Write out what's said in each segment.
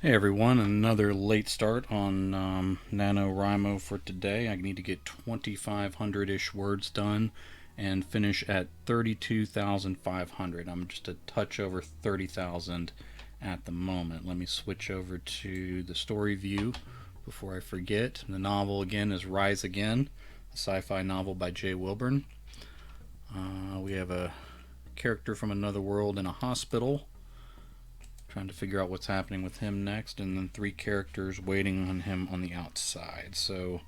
Hey everyone, another late start on NaNoWriMo for today. I need to get 2,500-ish words done and finish at 32,500. I'm just a touch over 30,000 at the moment. Let me switch over to the story view before I forget. The novel again is Rise Again, a sci-fi novel by Jay Wilburn. We have a character from another world in a hospital trying to figure out what's happening with him next, and then three characters waiting on him on the outside. So,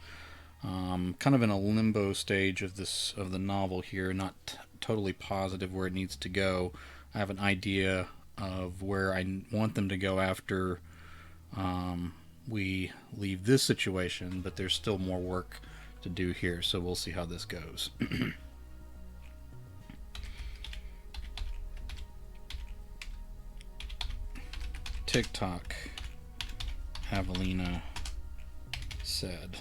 kind of in a limbo stage of the novel here, not totally positive where it needs to go. I have an idea of where I want them to go after we leave this situation, but there's still more work to do here. So we'll see how this goes. TikTok, Avelina said.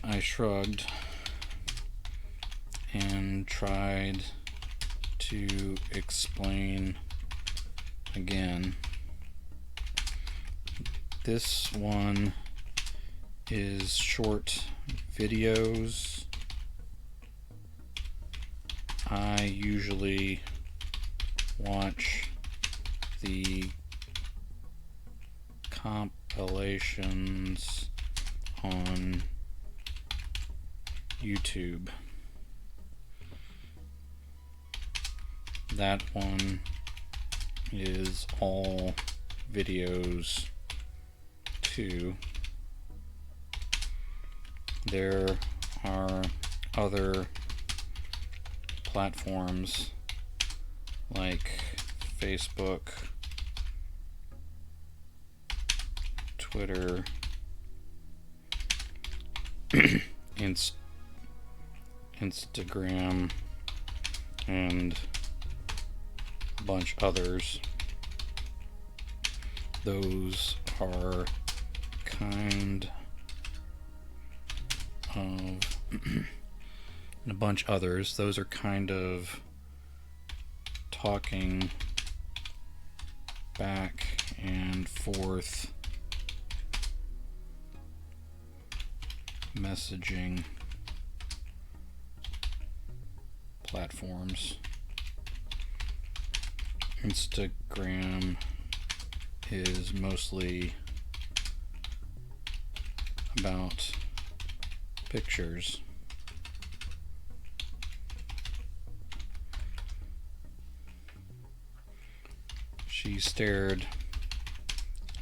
I shrugged and tried to explain again. This one is short videos. I usually watch the compilations on YouTube. That one is all videos too. There are other platforms like Facebook, Twitter, Instagram, and a bunch others. Those are kind of and a bunch others. Those are kind of talking back and forth messaging platforms. Instagram is mostly about pictures. She stared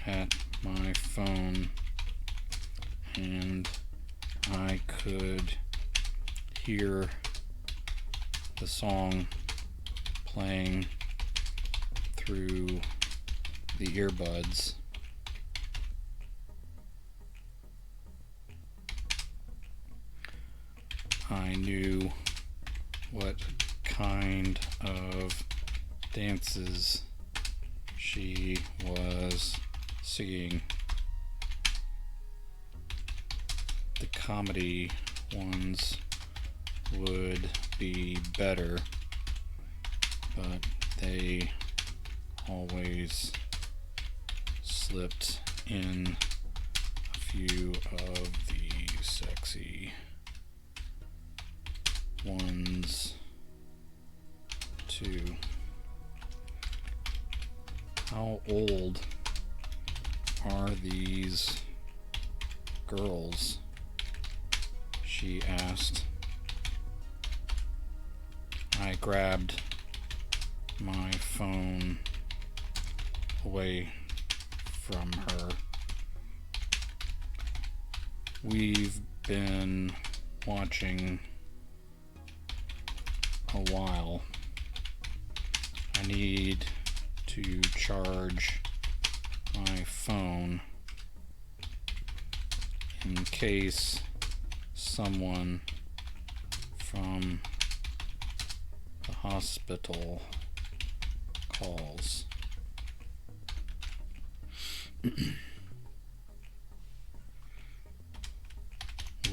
at my phone, and I could hear the song playing through the earbuds. I knew what kind of dances she was seeing. The comedy ones would be better, but they always slipped in a few of the sexy ones too. How old are these girls? She asked. I grabbed my phone away from her. We've been watching a while. I need to charge my phone in case someone from the hospital calls.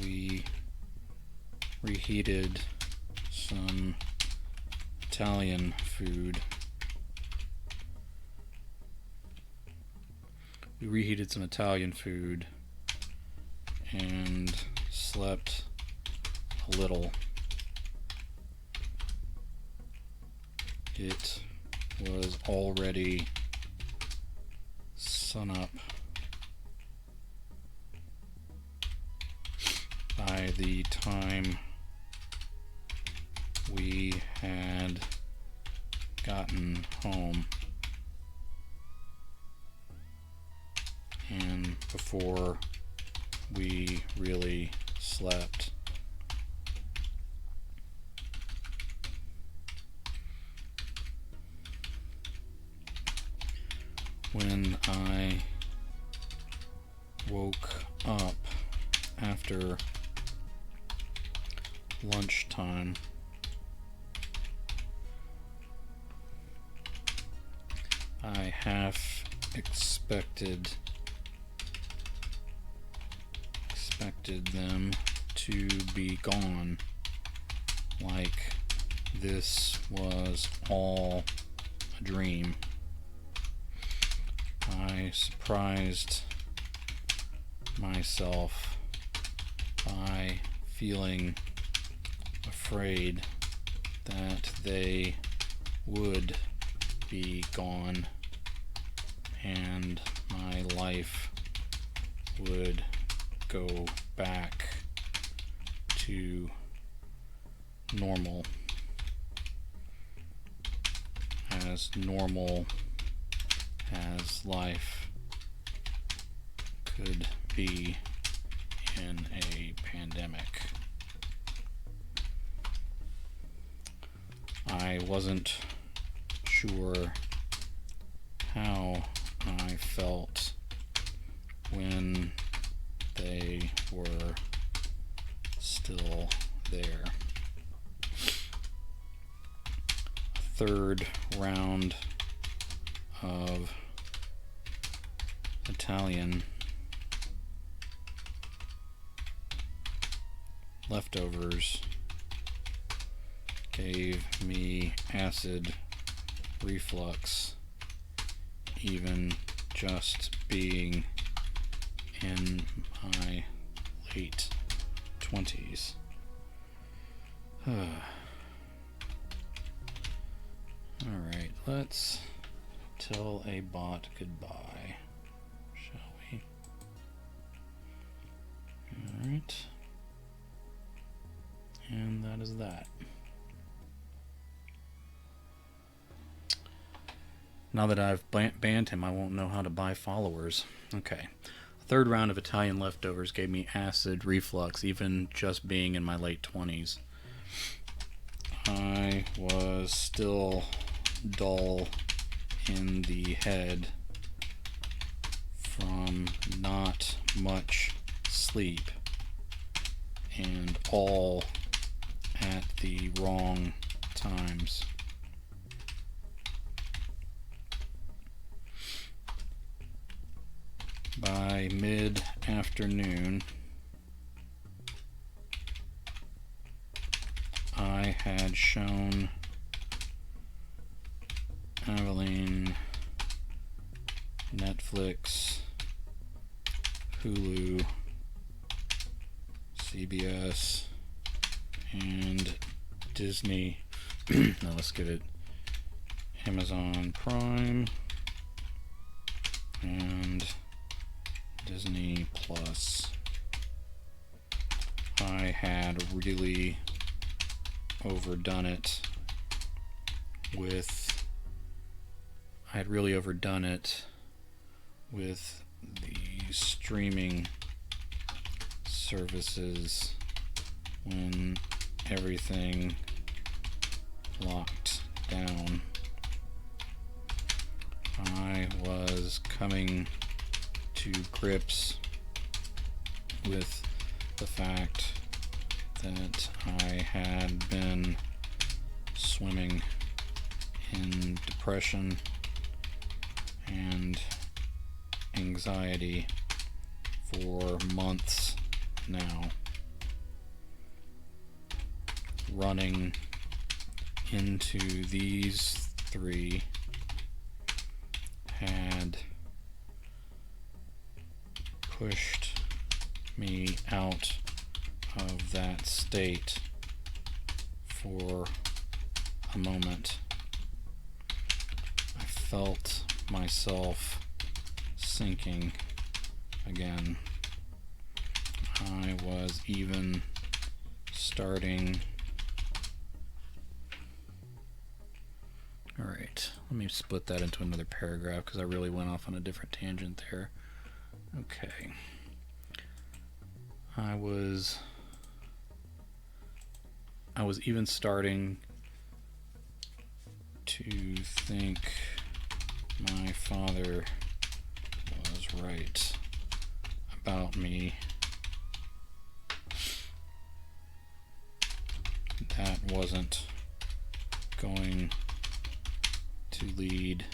We reheated some Italian food. We reheated some Italian food and slept a little. It was already sunup by the time we had gotten home, and before we really slept. When I woke up after lunchtime, I half expected them to be gone, like this was all a dream. I surprised myself by feeling afraid that they would be gone and my life would go back to normal as life could be in a pandemic. I wasn't sure how I felt when they were still there. A third round of Italian leftovers gave me acid reflux, even just being in my late 20s. Alright, let's tell a bot goodbye, shall we? Alright. And that is that. Now that I've banned him, I won't know how to buy followers. Okay. A third round of Italian leftovers gave me acid reflux, even just being in my late 20s. I was still dull in the head from not much sleep, and all at the wrong times. By mid-afternoon, I had shown Aveline Netflix, Hulu, CBS, and Disney. Now let's get it. Amazon Prime and Disney Plus. I had really overdone it with the streaming services when everything locked down. I was coming to grips with the fact that I had been swimming in depression and anxiety for months now, running into these three had pushed me out of that state for a moment. I felt myself sinking again. I was even starting. Alright, let me split that into another paragraph because I really went off on a different tangent there. Okay. I was even starting to think my father was right about me. That wasn't going to lead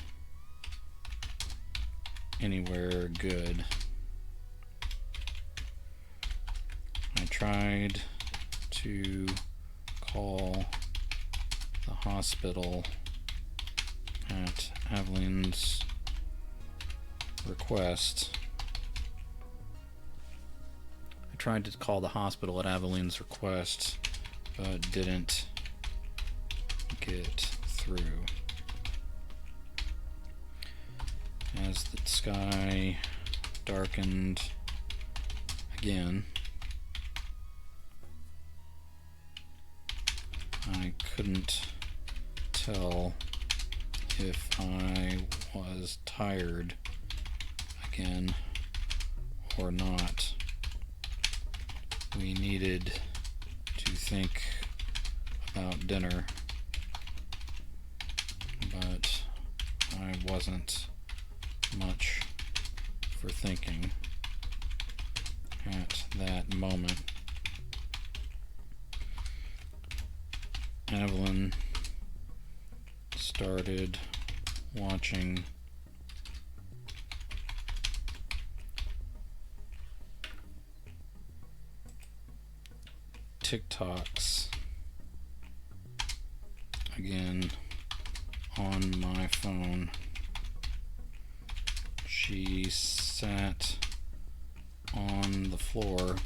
anywhere good. I tried to call the hospital at Evelyn's request. But didn't get through. As the sky darkened again, I couldn't tell if I was tired again or not. We needed to think about dinner, but I wasn't much for thinking at that moment. Evelyn started watching TikToks again on my phone. She sat on the floor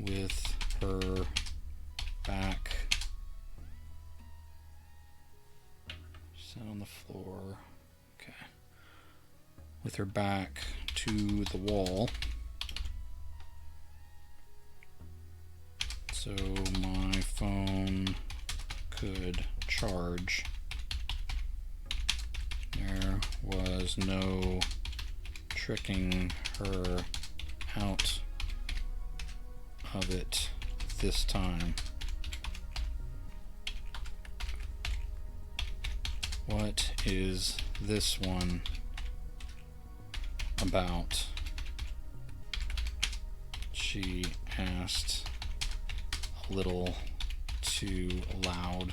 with her back. Sat on the floor, okay, with her back to the wall, so my phone could charge. There was no tricking her out of it this time. What is this one about? She asked a little too loud.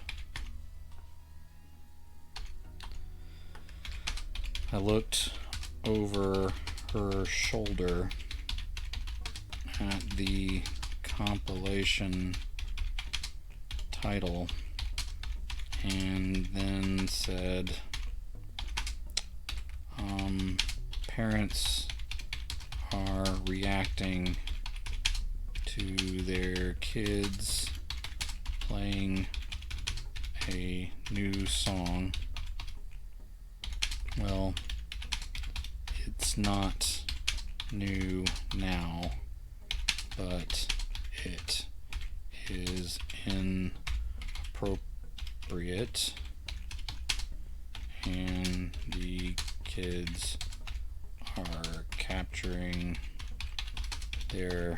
I looked over her shoulder at the compilation title and then said, parents are reacting to their kids playing a new song. Well, it's not new now, but it is inappropriate, and the kids are capturing their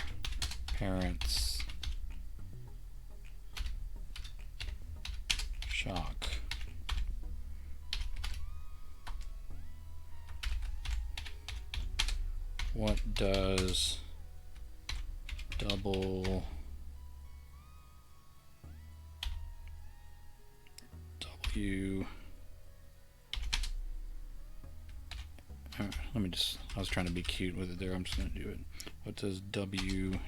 parents' shock. What does double W? Let me just, I was trying to be cute with it there. I'm just going to do it. What does WAP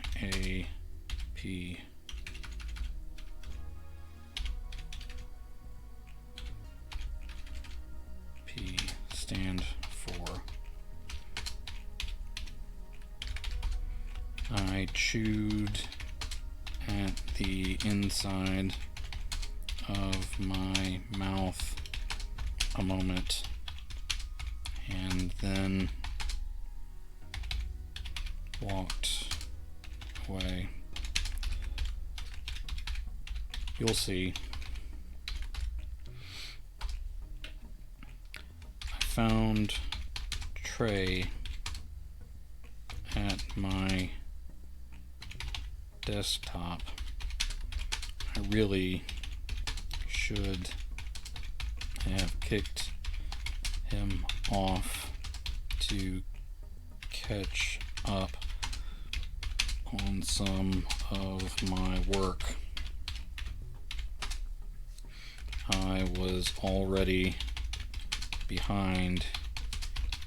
chewed at the inside of my mouth a moment and then walked away. You'll see. I found Trey at my desktop. I really should have kicked him off to catch up on some of my work. I was already behind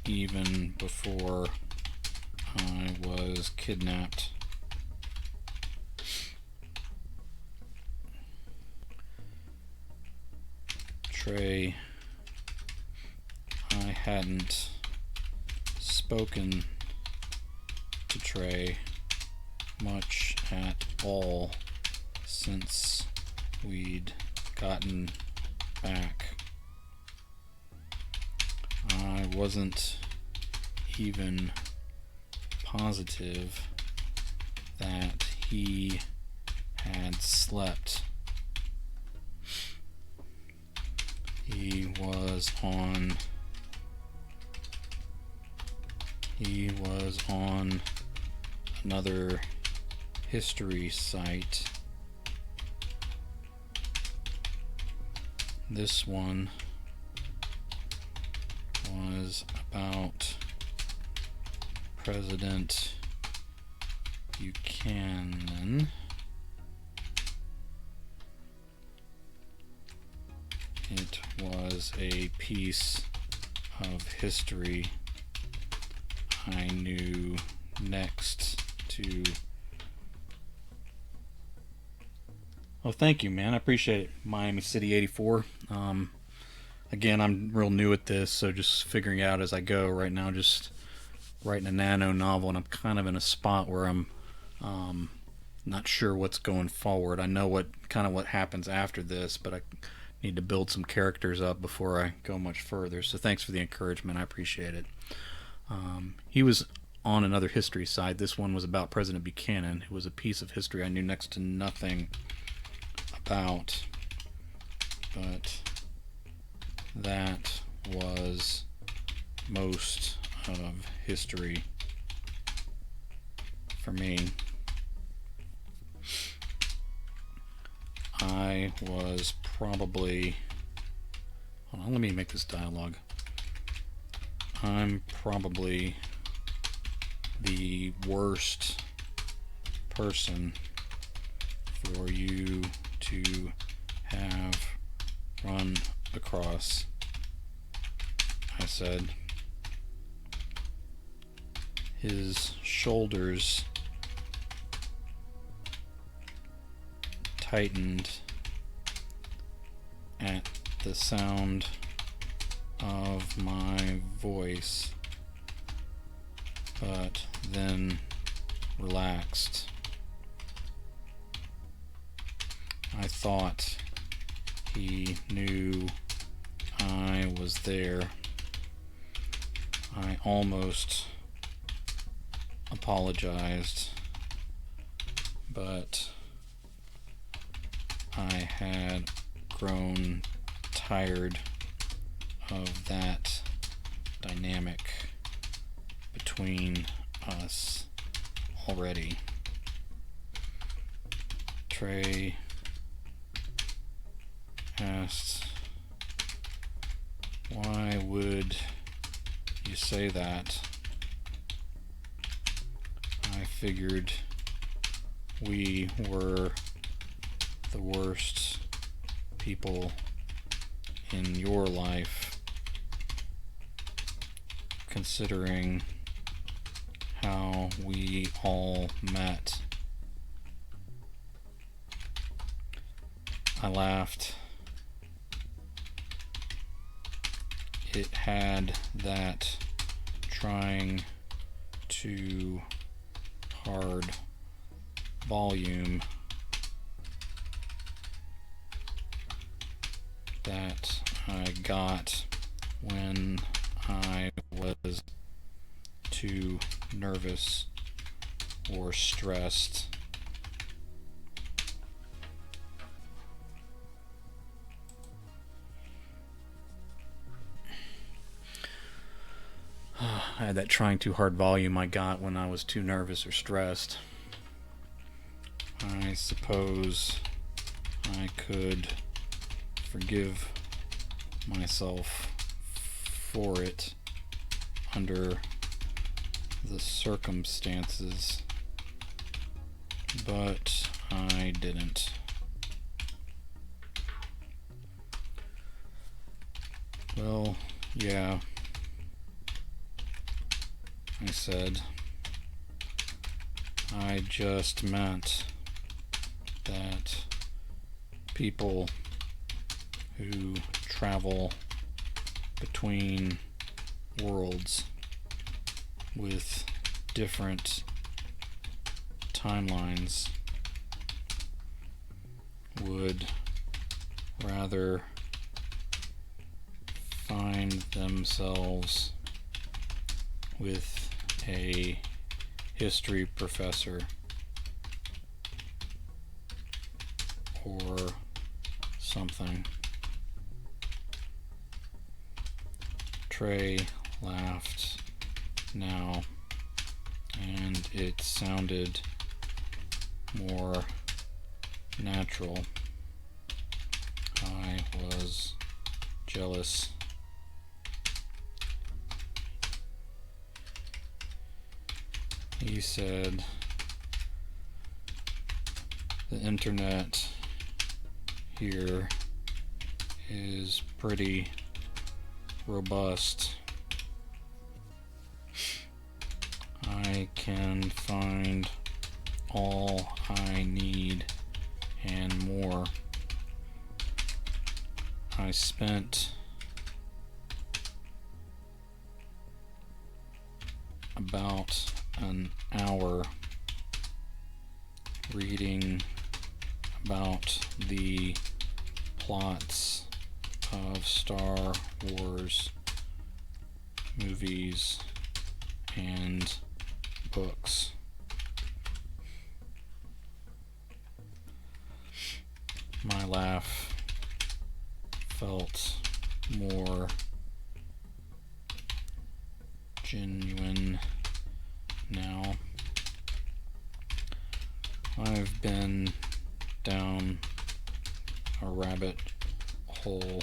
even before I was kidnapped. Trey, I hadn't spoken to Trey much at all since we'd gotten back. I wasn't even positive that he had slept. He was on another history site. This one was about President Buchanan. It was a piece of history I knew next to. Oh, thank you, man. I appreciate it. Miami City 84. Again, I'm real new at this, so just figuring out as I go. Right now, just writing a nano novel, and I'm kind of in a spot where I'm not sure what's going forward. I know what happens after this, but I need to build some characters up before I go much further. So thanks for the encouragement. I appreciate it. He was on another history side. This one was about President Buchanan. It was a piece of history I knew next to nothing about, but that was most of history for me. I was probably, hold on, let me make this dialogue. I'm probably the worst person for you to have run across, I said. His shoulders tightened at the sound of my voice, but then relaxed. I thought he knew I was there. I almost apologized, but I had grown tired of that dynamic between us already. Trey asked, "Why would you say that?" I figured we were the worst people in your life, considering how we all met. I laughed. It had that trying too hard volume that I got when I was too nervous or stressed. I had that trying too hard volume I got when I was too nervous or stressed. I suppose I could forgive myself for it under the circumstances, but I didn't. Well, yeah, I said. I just meant that people who travel between worlds with different timelines would rather find themselves with a history professor or something. Trey laughed now, and it sounded more natural. I was jealous. He said, the internet here is pretty robust. I can find all I need and more. I spent about an hour reading about the plots of Star Wars movies and books. My laugh felt more genuine now. I've been down a rabbit hole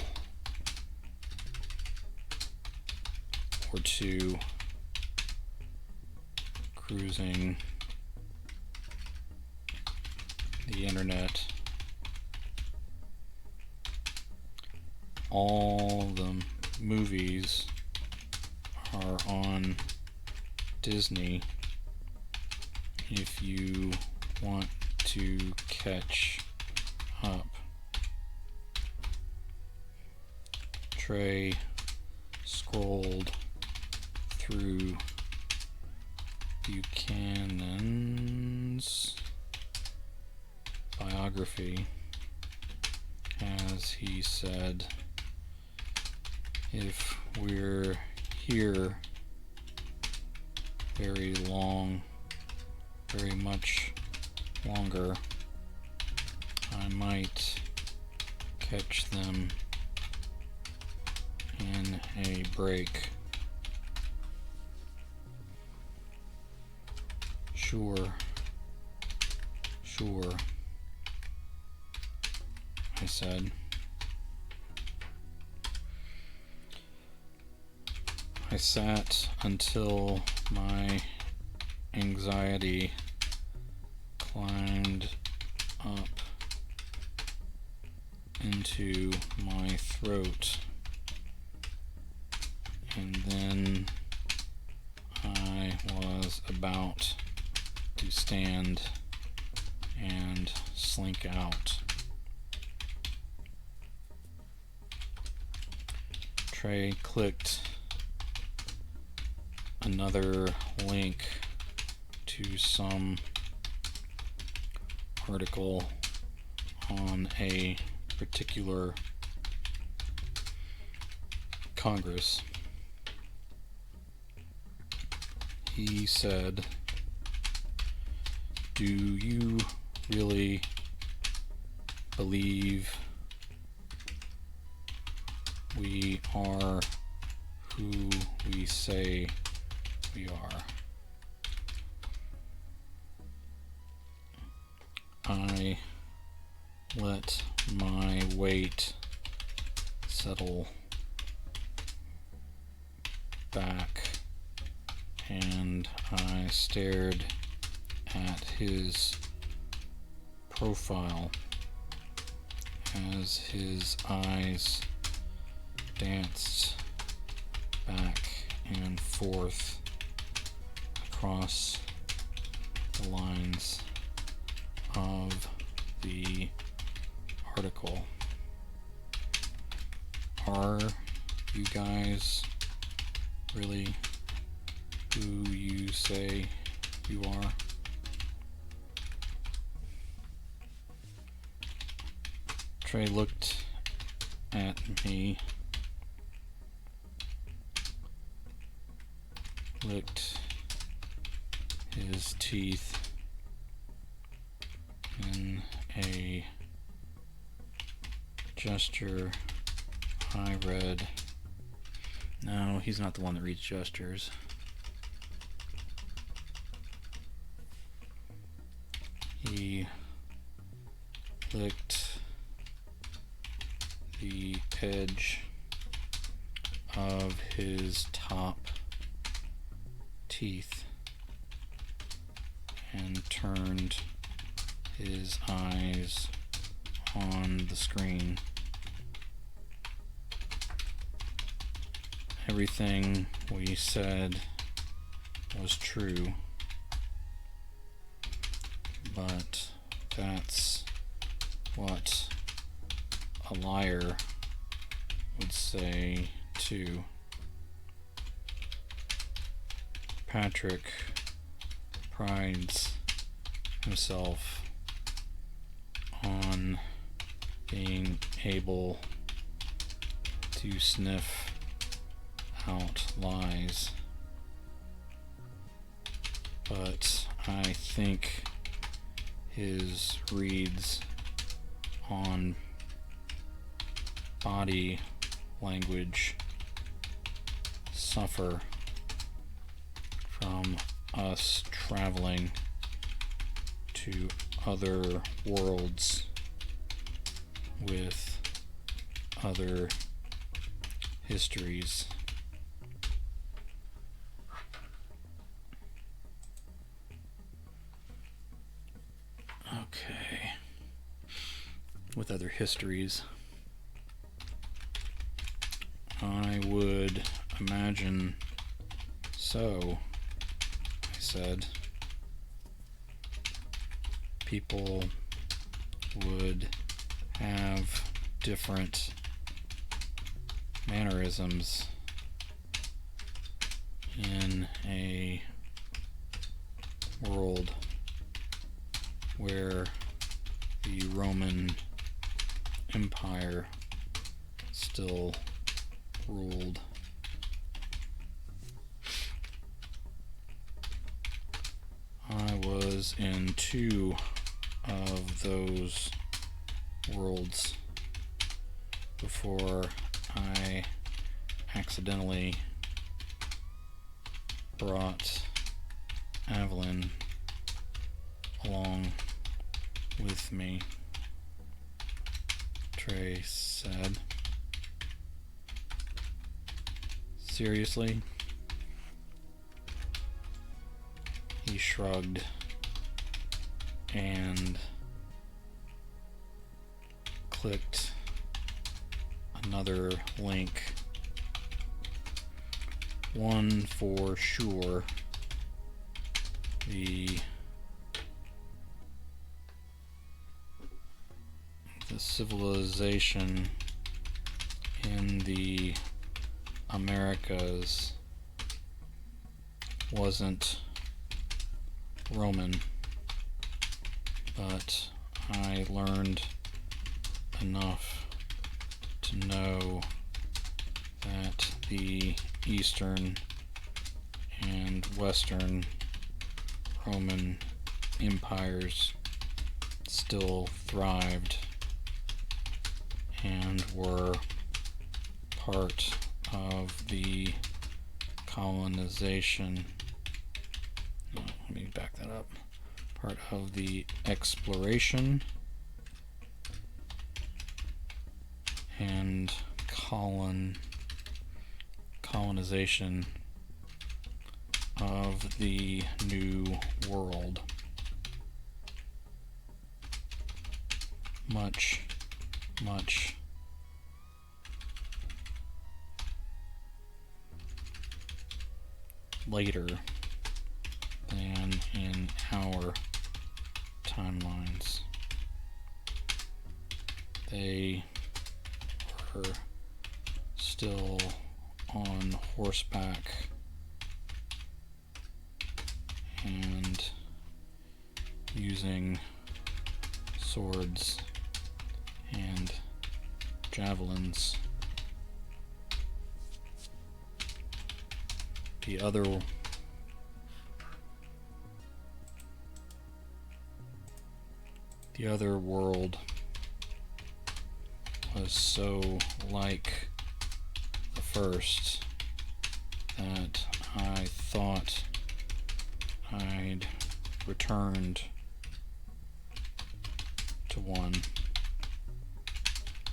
or two cruising the internet. All the movies are on Disney if you want to catch up. Trey scrolled through Buchanan's biography as he said, if we're here very much longer, I might catch them in a break. Sure, I said. I sat until my anxiety climbed up into my throat, and then I was about to stand and slink out. Trey clicked another link to some article on a particular Congress. He said, "Do you really believe we are who we say we are?" I let my weight settle back and I stared at his profile as his eyes danced back and forth across the lines of the article. Are you guys really who you say you are? Trey looked at me, licked his teeth in a gesture I read. No, he's not the one that reads gestures. He licked the edge of his top teeth and turned his eyes on the screen. Everything we said was true, but that's what a liar would say too. Patrick prides himself on being able to sniff out lies, but I think his reads on body language suffer from us traveling to other worlds with other histories. Okay. With other histories. I would imagine so, I said. People would have different mannerisms in a world where the Roman Empire still ruled. I was in two of those worlds before I accidentally brought Evelyn along with me, Trey said. Seriously? He shrugged and clicked another link. One for sure. The civilization in the Americas wasn't Roman, but I learned enough to know that the Eastern and Western Roman empires still thrived and were part of the colonization. No, let me back that up. Part of the exploration and colonization of the New World. Much later than in our timelines. They were still on horseback and using swords and javelins. The other world was so like the first that I thought I'd returned to one,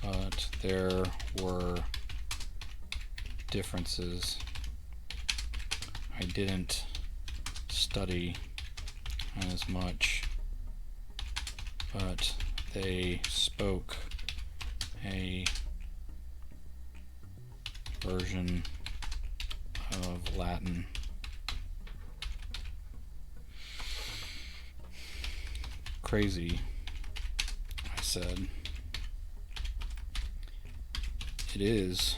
but there were differences. I didn't study as much, but they spoke a version of Latin. Crazy, I said. It is,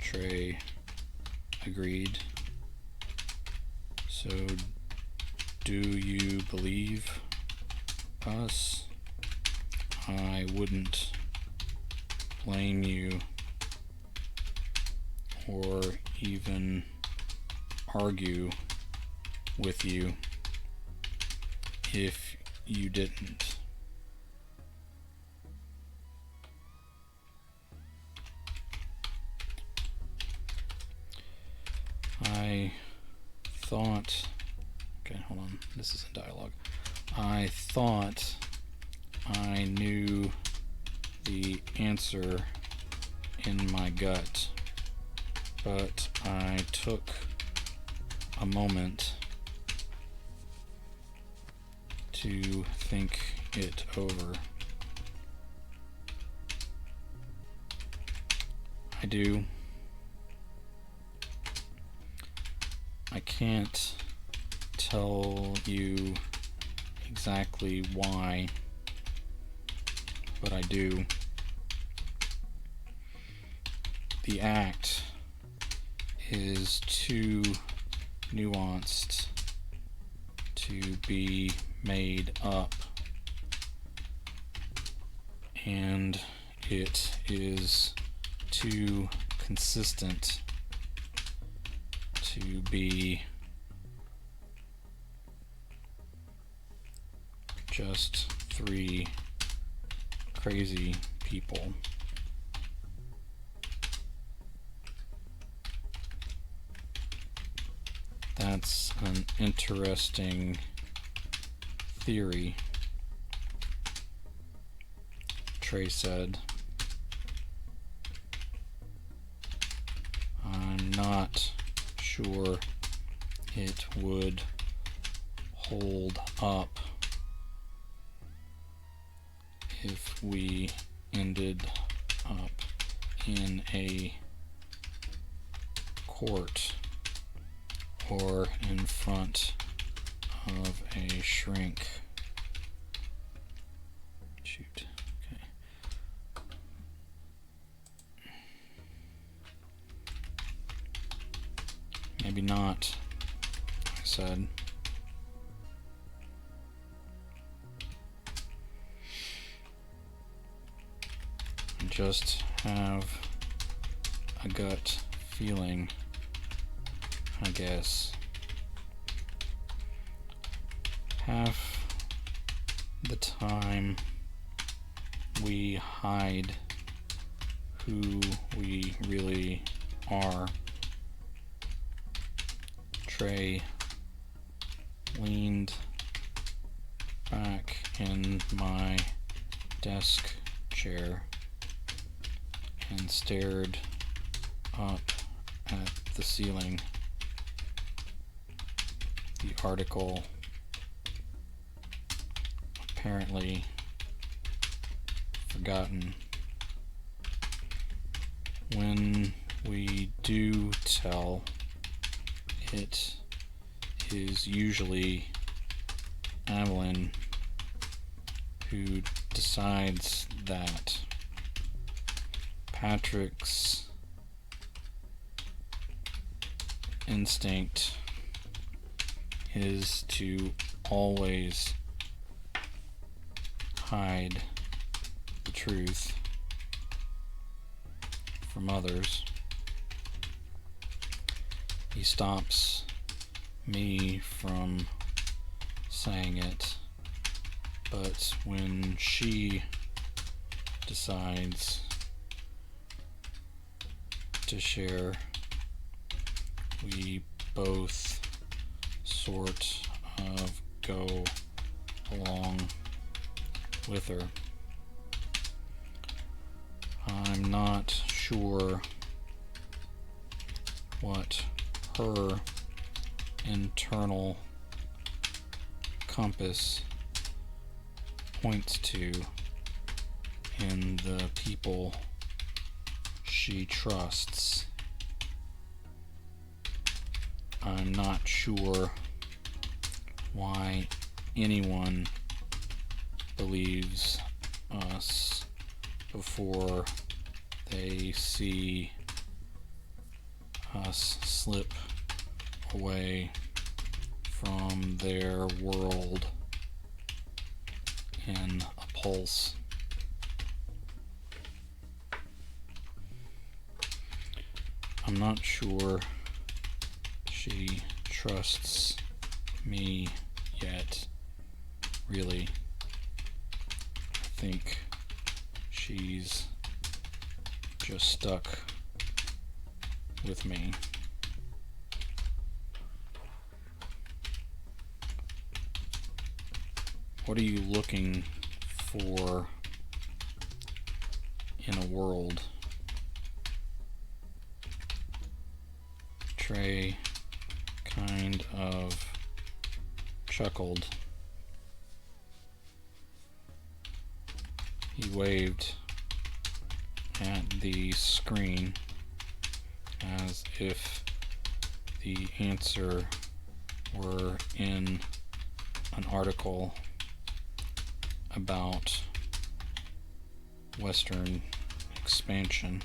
Trey agreed. So, do you believe us? I wouldn't blame you or even argue with you if you didn't. I thought, okay, hold on, this is a dialogue. I thought I knew the answer in my gut, but I took a moment to think it over. I do. I can't tell you exactly why, but I do. The act is too nuanced to be made up, and it is too consistent to be just three crazy people. That's an interesting theory, Trey said. I'm not sure it would hold up if we ended up in a court or in front of a shrink. Shoot. Okay. Maybe not, I said. just have a gut feeling, I guess. Half the time we hide who we really are. Trey leaned back in my desk chair and stared up at the ceiling. The article, apparently forgotten. When we do tell, it is usually Evelyn who decides that. Patrick's instinct is to always hide the truth from others. He stops me from saying it, but when she decides to share, we both sort of go along with her. I'm not sure what her internal compass points to in the people she trusts. I'm not sure why anyone believes us before they see us slip away from their world in a pulse. I'm not sure she trusts me yet, really. I think she's just stuck with me. What are you looking for in a world? Trey kind of chuckled. He waved at the screen as if the answer were in an article about Western expansion.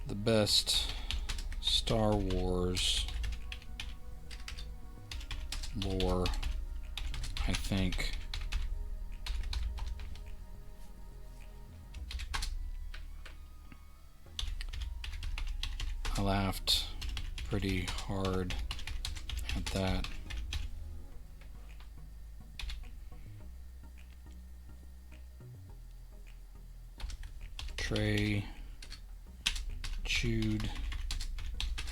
The best Star Wars lore, I think. I laughed pretty hard at that. Trey chewed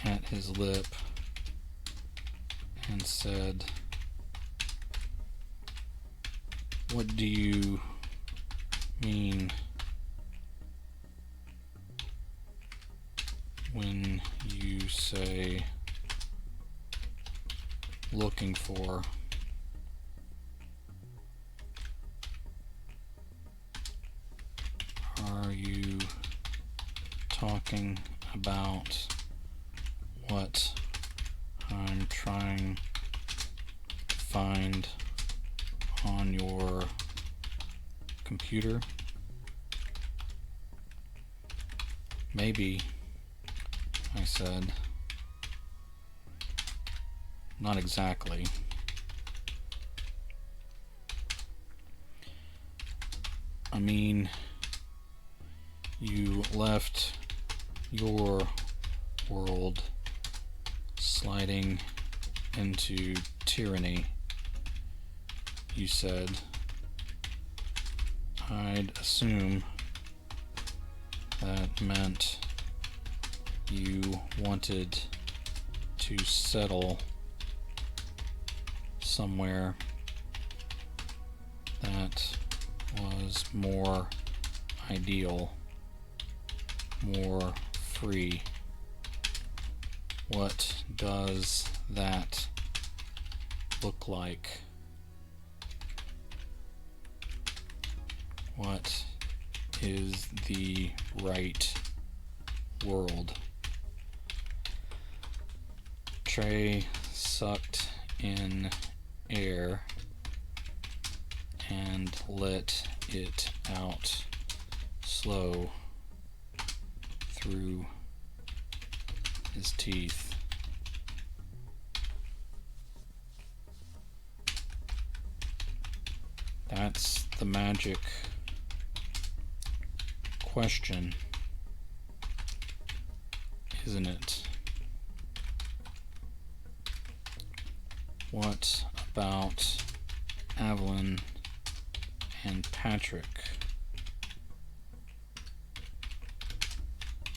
at his lip and said, "What do you mean when you say looking for?" Are you talking about what I'm trying to find on your computer? Maybe, I said. Not exactly. I mean, you left your world sliding into tyranny, you said. I'd assume that meant you wanted to settle somewhere that was more ideal, more free. What does that look like? What is the right world? Trey sucked in air and let it out slow through his teeth. That's the magic question, isn't it? What about Evelyn and Patrick?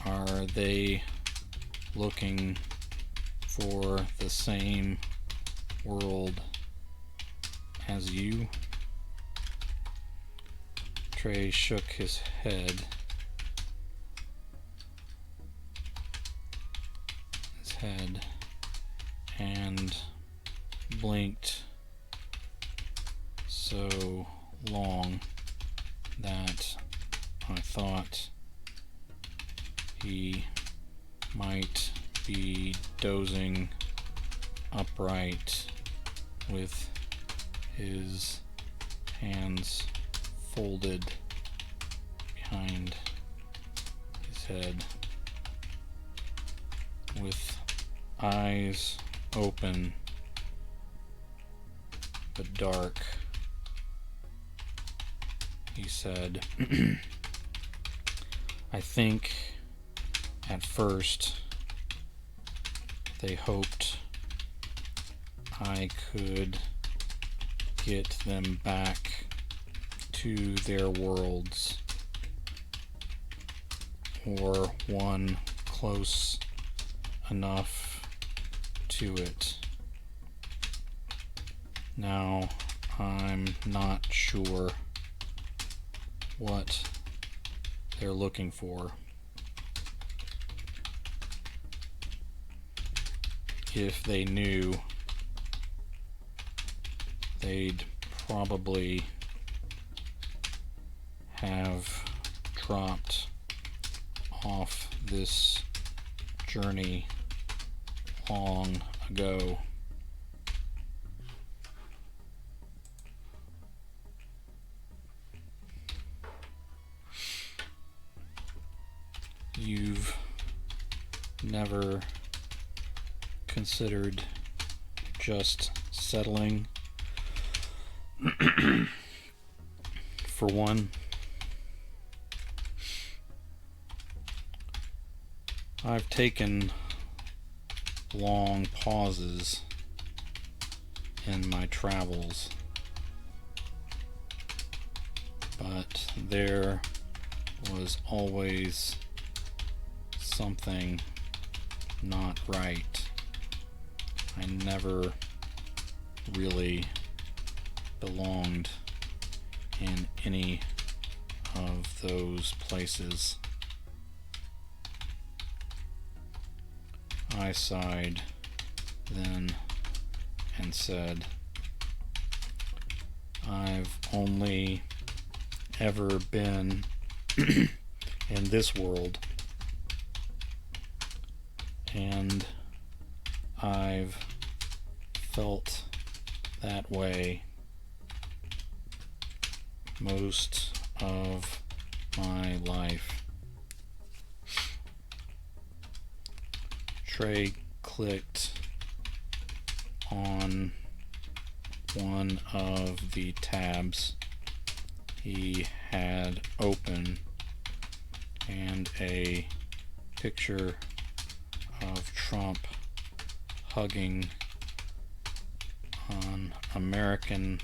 Are they looking for the same world as you? Trey shook his head. And blinked so long that I thought he might be dozing upright with his hands folded behind his head, with eyes open but dark. He said, I think at first they hoped I could get them back to their worlds, or one close enough to it. Now I'm not sure what they're looking for. If they knew, they'd probably have dropped off this journey long ago. You've never considered just settling for one? I've taken long pauses in my travels, but there was always something not right. I never really belonged in any of those places. I sighed then and said, I've only ever been in this world, and I've felt that way most of my life. Trey clicked on one of the tabs he had open and a picture of Trump hugging an American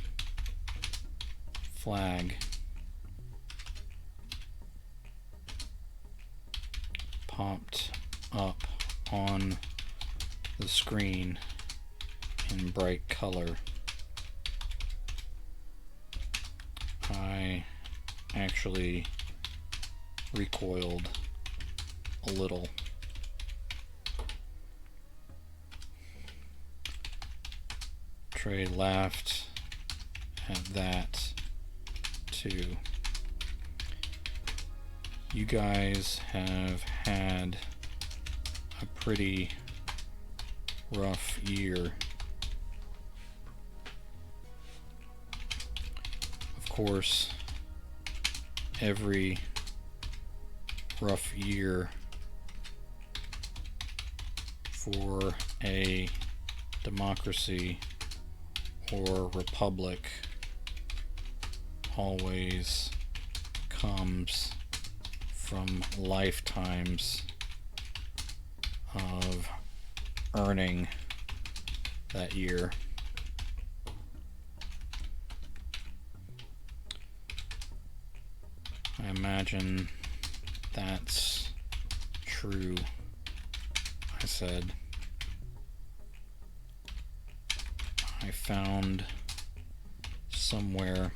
flag popped up on the screen in bright color. I actually recoiled a little. Trey laughed at that too. You guys have had a pretty rough year. Of course, every rough year for a democracy or republic always comes from lifetimes of earning that year. I imagine that's true, I said. I found somewhere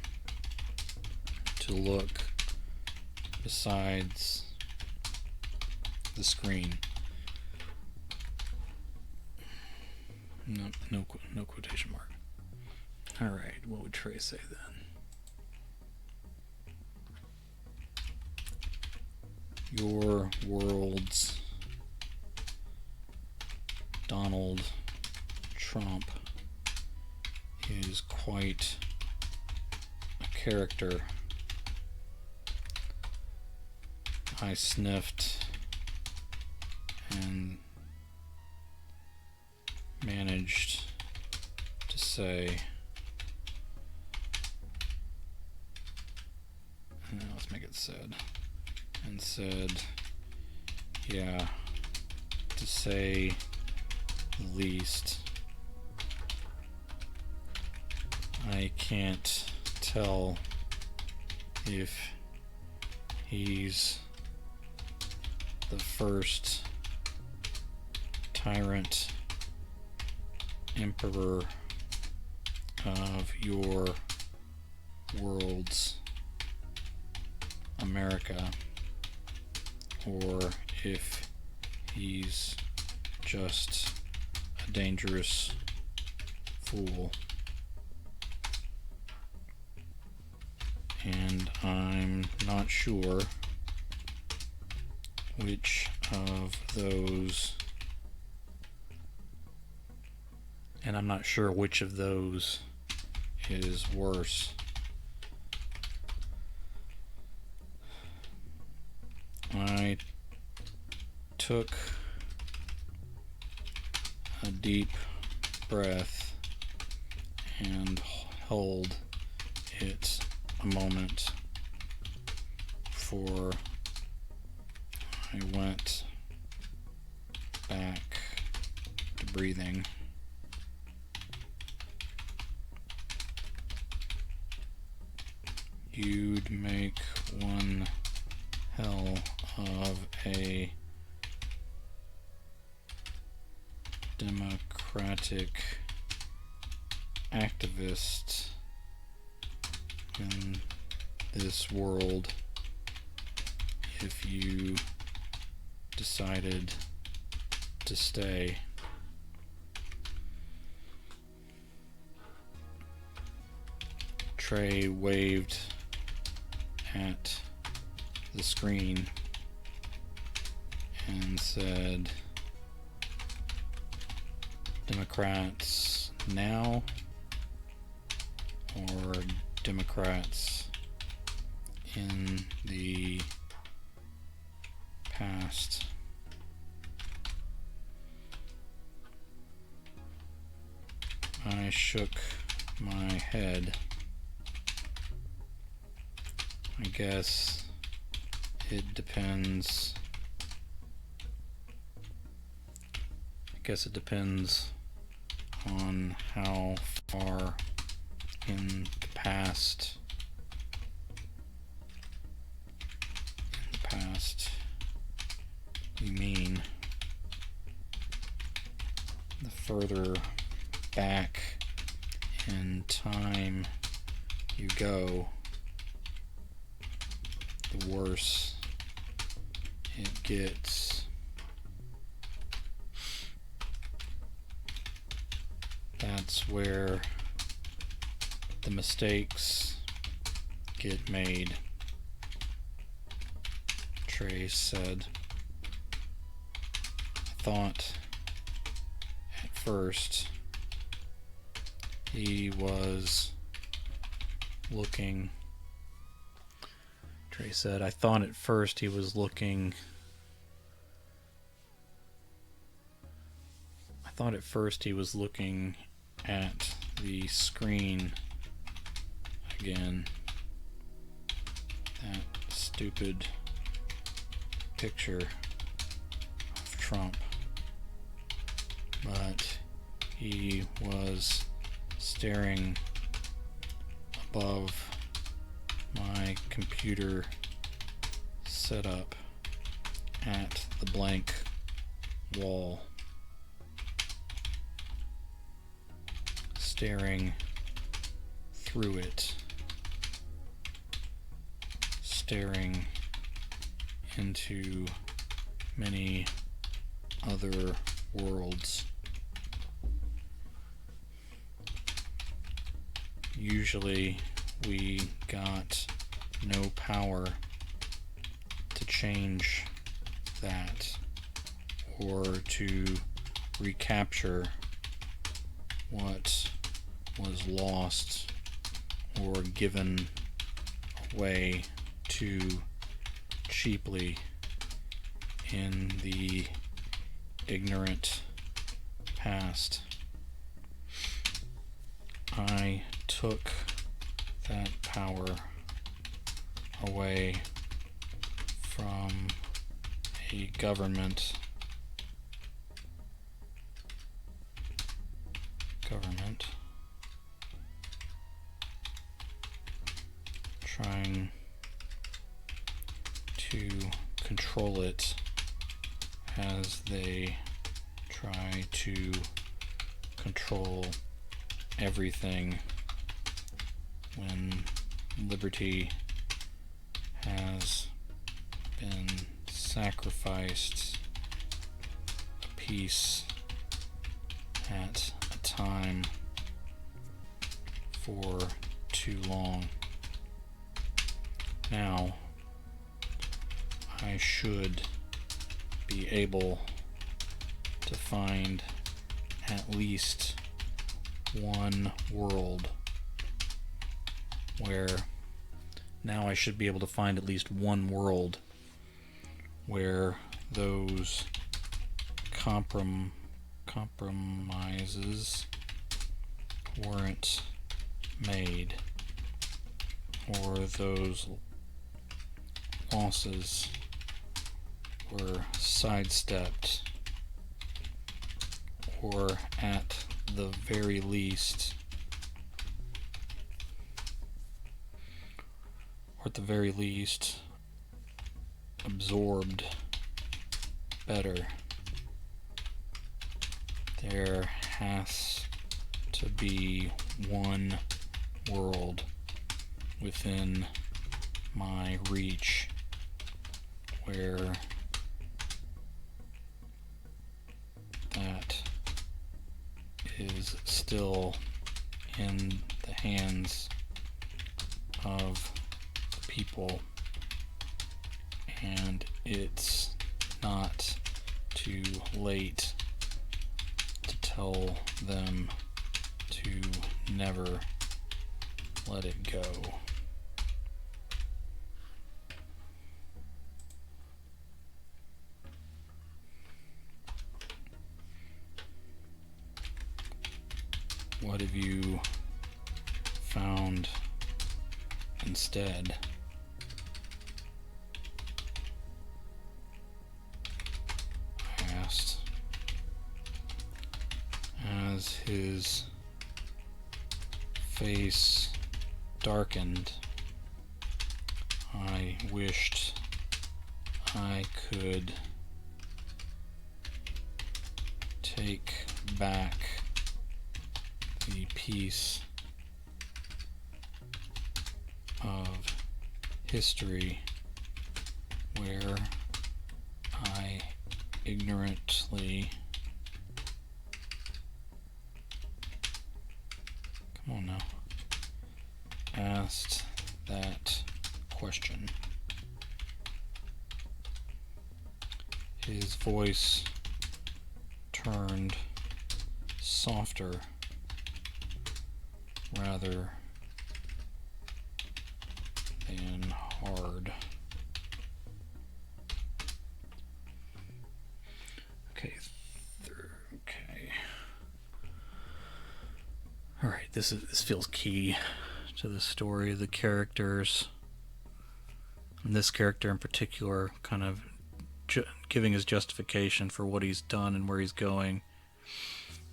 to look besides the screen. No quotation mark. All right, what would Trey say then? Your world's Donald Trump is quite a character. I sniffed and managed to say, let's make it said, and said, yeah, to say the least. I can't tell if he's the first tyrant emperor of your world's America, or if he's just a dangerous fool. And I'm not sure which of those, is worse. I took a deep breath and held it a moment before I went back to breathing. You'd make one hell of a democratic activist in this world if you decided to stay. Trey waved at the screen and said, Democrats now or Democrats in the past? I shook my head. I guess it depends. On how far in the past you mean. The further back in time you go, the worse it gets. That's where the mistakes get made, Trey said. I thought at first he was looking. Trey said, I thought at first he was looking. At the screen again. That stupid picture of Trump. But he was staring above my computer setup at the blank wall. Staring through it, staring into many other worlds. Usually we got no power to change that or to recapture what was lost or given away too cheaply in the ignorant past. I took that power away from a government trying to control it as they try to control everything when liberty has been sacrificed a piece at a time for too long. Now, I should be able to find at least one world where those compromises weren't made, or those losses were sidestepped, or at the very least absorbed better. There has to be one world within my reach where that is still in the hands of the people, and it's not too late to tell them to never let it go. What have you found instead? his face darkened. I wished I could take back the piece of history where I ignorantly, come on now, asked that question. His voice turned softer rather than hard. Okay. All right. This feels key to the story. The characters, and this character in particular, kind of giving his justification for what he's done and where he's going.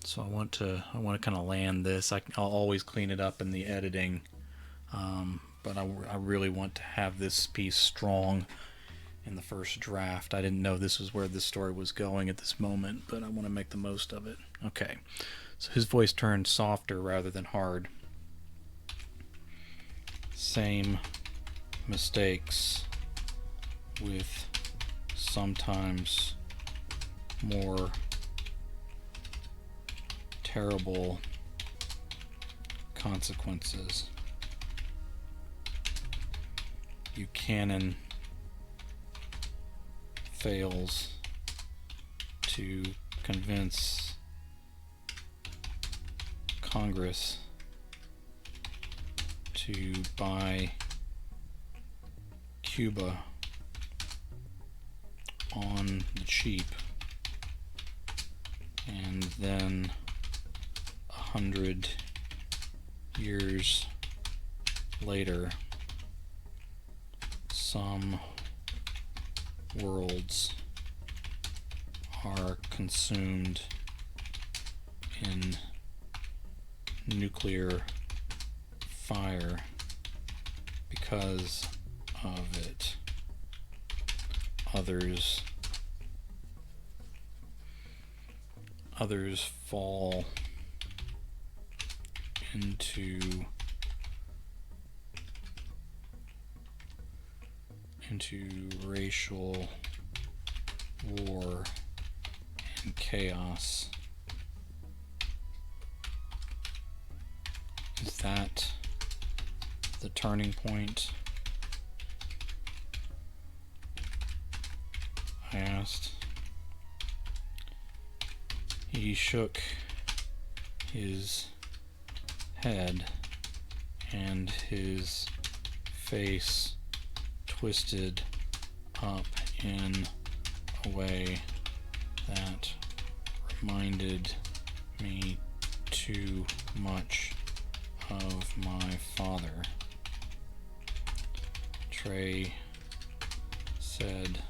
So I want to kind of land this. I'll always clean it up in the editing, but I really want to have this piece strong in the first draft. I didn't know this was where this story was going at this moment, but I want to make the most of it. Okay, so his voice turned softer rather than hard. Same mistakes with sometimes more terrible consequences. Buchanan fails to convince Congress to buy Cuba on the cheap, and then 100 years later, some worlds are consumed in nuclear fire because of it. Others fall into racial war and chaos. Is that the turning point? I asked. He shook his head and his face twisted up in a way that reminded me too much of my father. Trey said,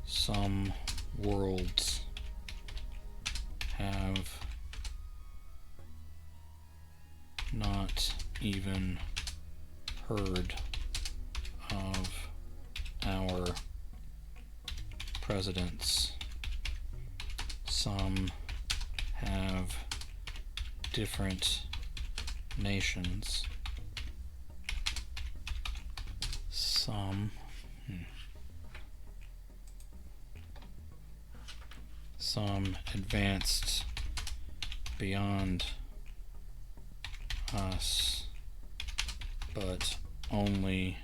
"Some worlds have not even heard of our presidents. Some have different nations. Some advanced beyond us, but only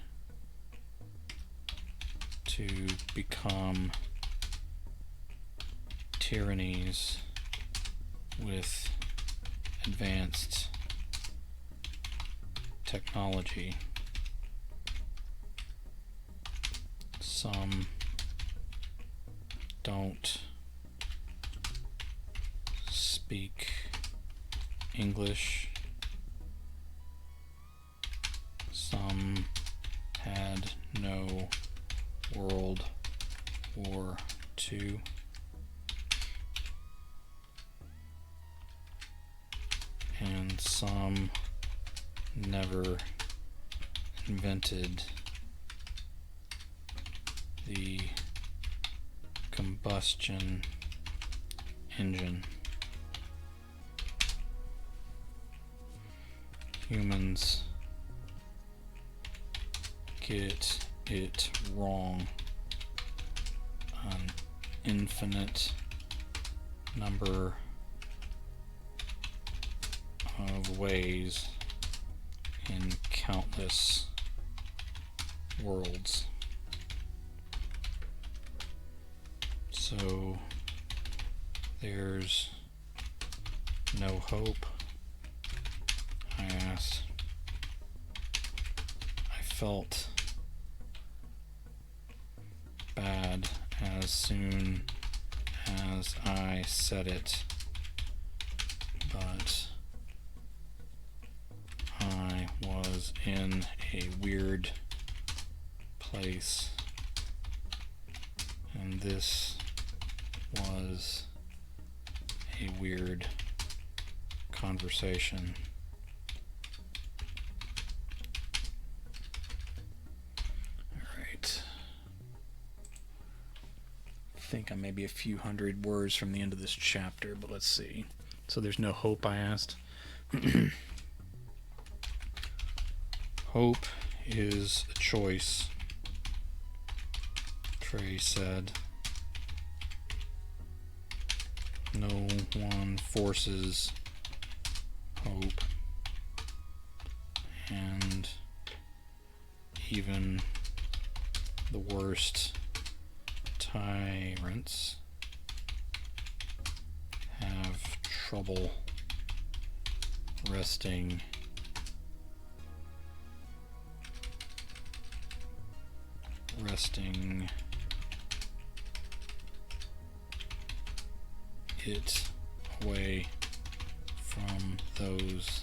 to become tyrannies with advanced technology. Some don't speak English. Some had no World War II. and some never invented the combustion engine. Humans get it wrong an infinite number of ways in countless worlds. So there's no hope? I asked. I felt bad as soon as I said it, but I was in a weird place, and this was a weird conversation. Alright. I think I'm maybe a few hundred words from the end of this chapter, but let's see. So there's no hope, I asked. Hope is a choice, Trey said. No one forces hope, and even the worst tyrants have trouble resting it away from those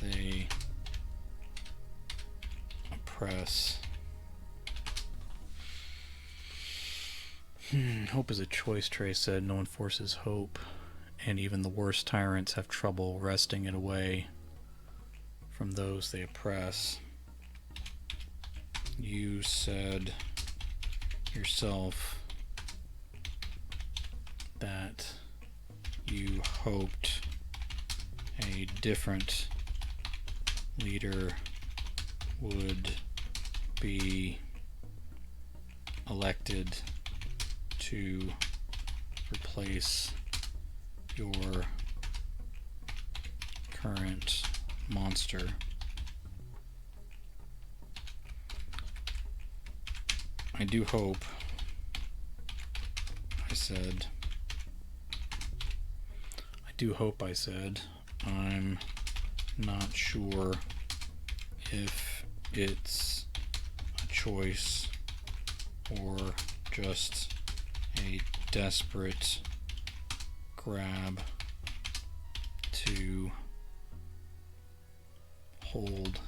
they oppress. Hope is a choice, Trey said. No one forces hope, and even the worst tyrants have trouble wresting it away from those they oppress. You said yourself that you hoped a different leader would be elected to replace your current monster. I do hope, I said. I do hope, I said. I'm not sure if it's a choice or just a desperate grab to hold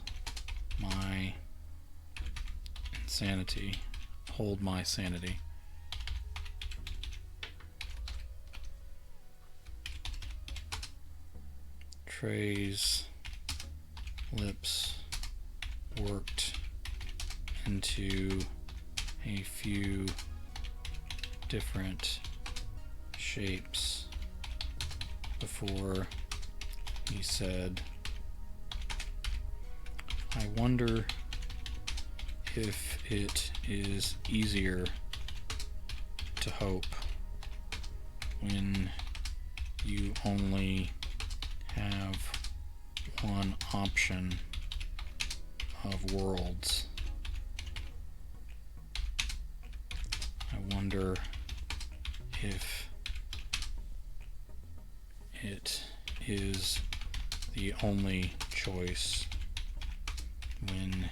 my insanity. Hold my sanity. Trey's lips worked into a few different shapes before he said, I wonder if it is easier to hope when you only have one option of worlds. I wonder if it is the only choice when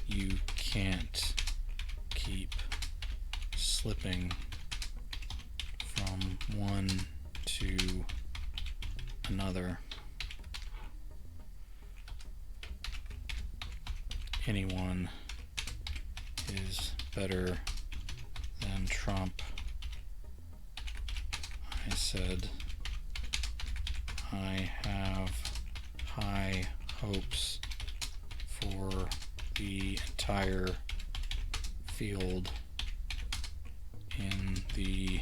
you can't keep slipping from one to another. Anyone is better than Trump, I said. I have high hopes for the entire field in the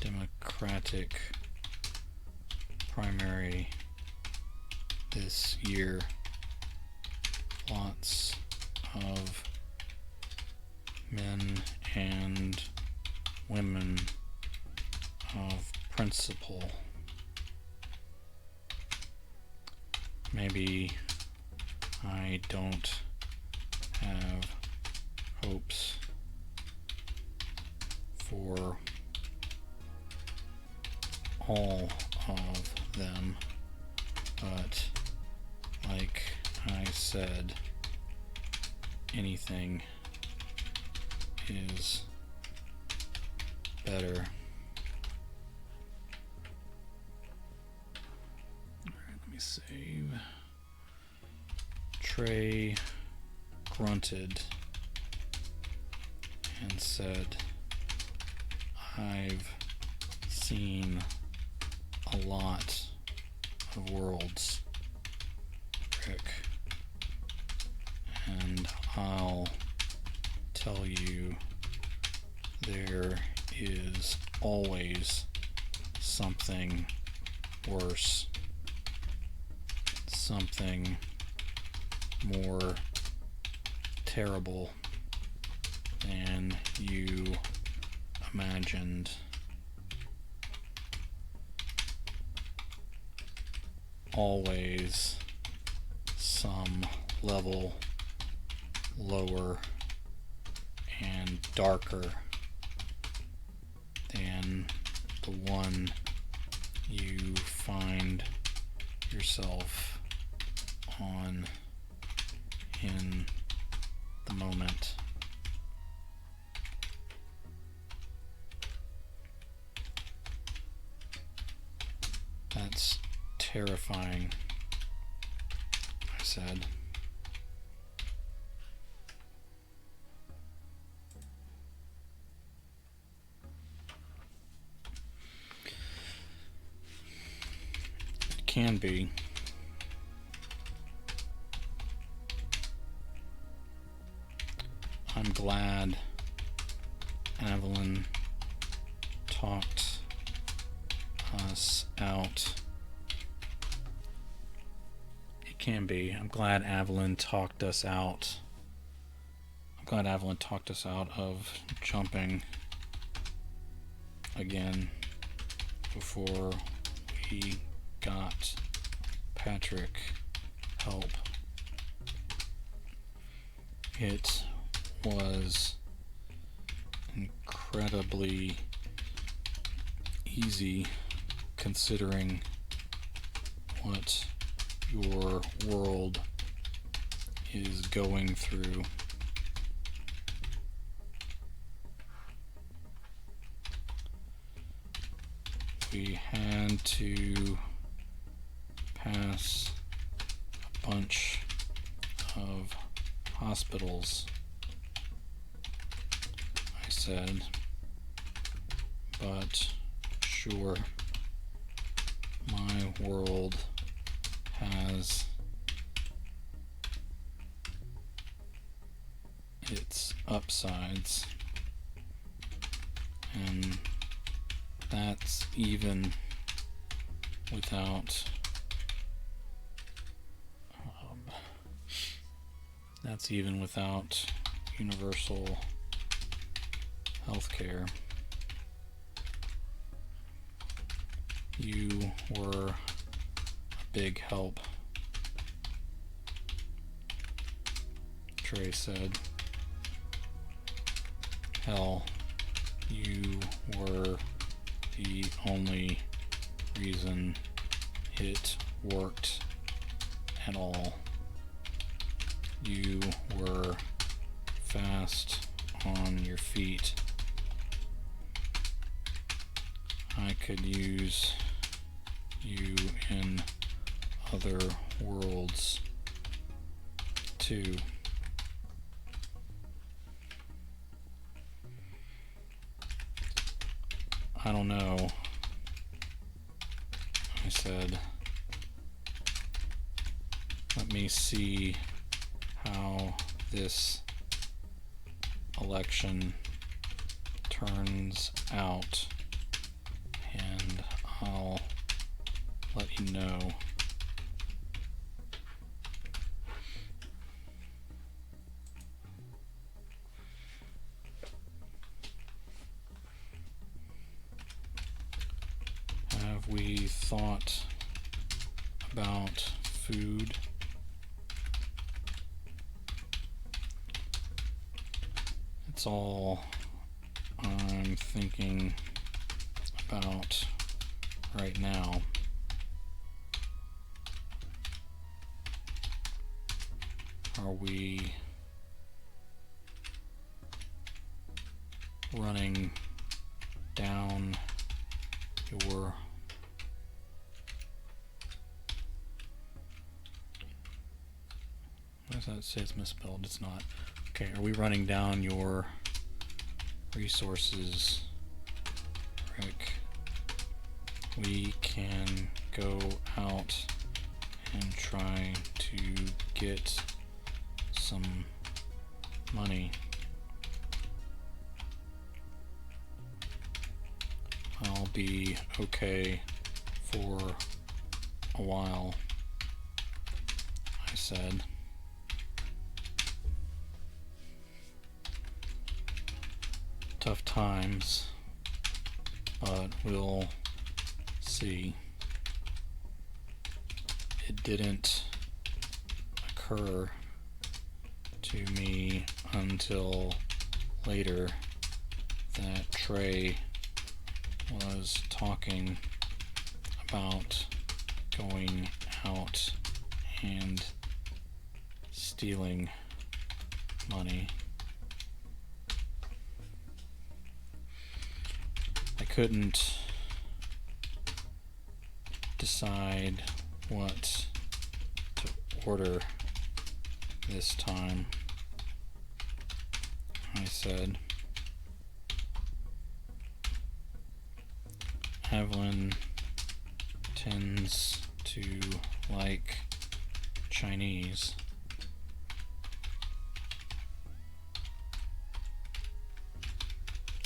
Democratic primary this year. Lots of men and women of principle. Maybe I don't have hopes for all of them, but like I said, anything is better. Alright, let me save. Trey grunted and said, I've seen a lot of worlds, Rick, and I'll tell you there is always something worse, something more terrible than you imagined. Always some level lower and darker than the one you find yourself on in the moment. That's terrifying, I said. It can be. I'm glad Evelyn talked us out. It can be. I'm glad Evelyn talked us out. I'm glad Evelyn talked us out of jumping again before we got Patrick help. It was incredibly easy considering what your world is going through. We had to pass a bunch of hospitals, I said, but sure, my world has its upsides, and that's even without universal healthcare. You were a big help, Trey said. Hell, you were the only reason it worked at all. You were fast on your feet. I could use you in other worlds too. I don't know, I said. Let me see how this election turns out, and I'll let you know. Have we thought about food? It's all I'm thinking about right now. Are we running down your what does that say? It's misspelled. It's not. Okay, are we running down your resources, Rick? We can go out and try to get some money. I'll be okay for a while, I said. Tough times, but we'll see. It didn't occur to me until later that Trey was talking about going out and stealing money. I couldn't decide what to order this time, I said. Evelyn tends to like Chinese.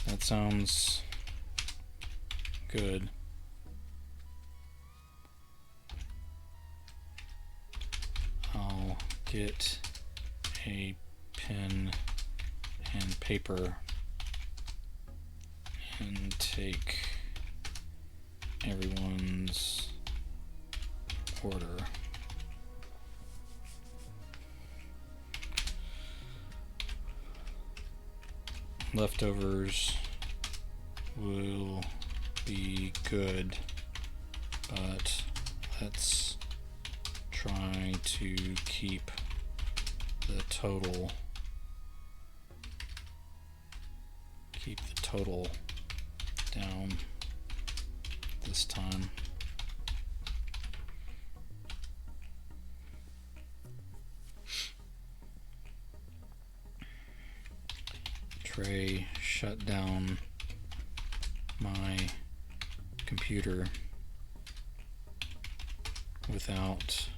That sounds good. I'll get a pen and paper and take everyone's order. Leftovers will be good, but let's try to keep the total down this time. Trey shut down my computer without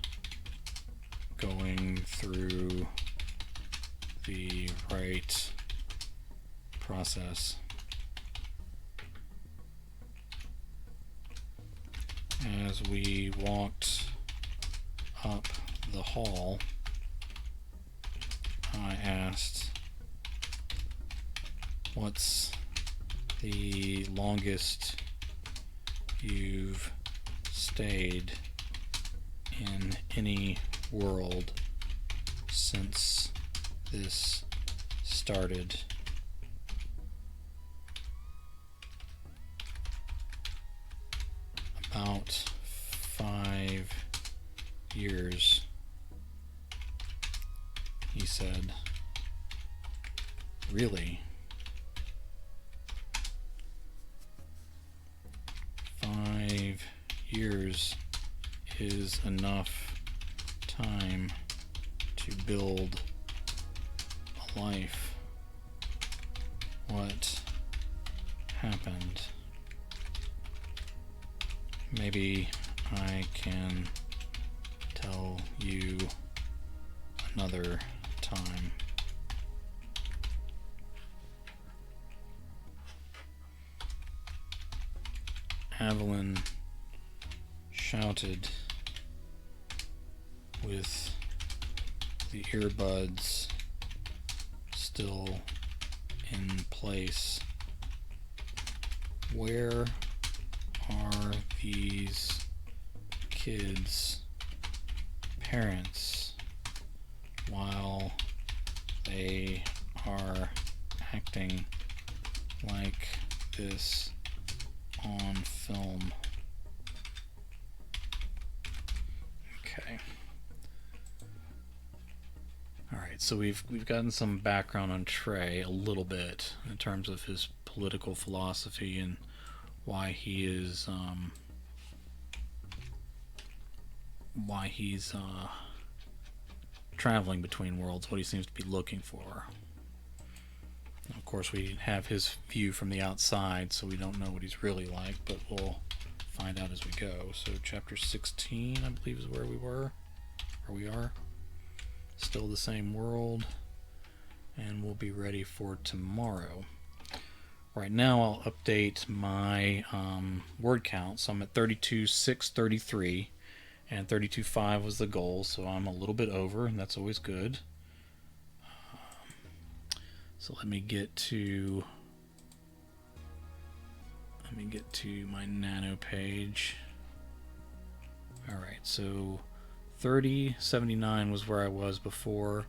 going through the right process. As we walked up the hall, I asked, "What's the longest you've stayed in any world since this started?" About 5 years, he said. Really? 5 years is enough time to build a life. What happened? Maybe I can tell you another time. Evelyn shouted with the earbuds still in place. Where are these kids' parents while they are acting like this on film? Okay. All right, so we've gotten some background on Trey a little bit in terms of his political philosophy and why he's traveling between worlds, what he seems to be looking for. Of course, we have his view from the outside, so we don't know what he's really like, but we'll find out as we go. So chapter 16, I believe, is where we were, or we are. Still the same world, and we'll be ready for tomorrow. Right now, I'll update my word count. So I'm at 32,633, and 32.5 was the goal, so I'm a little bit over, and that's always good. So let me get to my Nano page. All right, so 3079 was where I was before.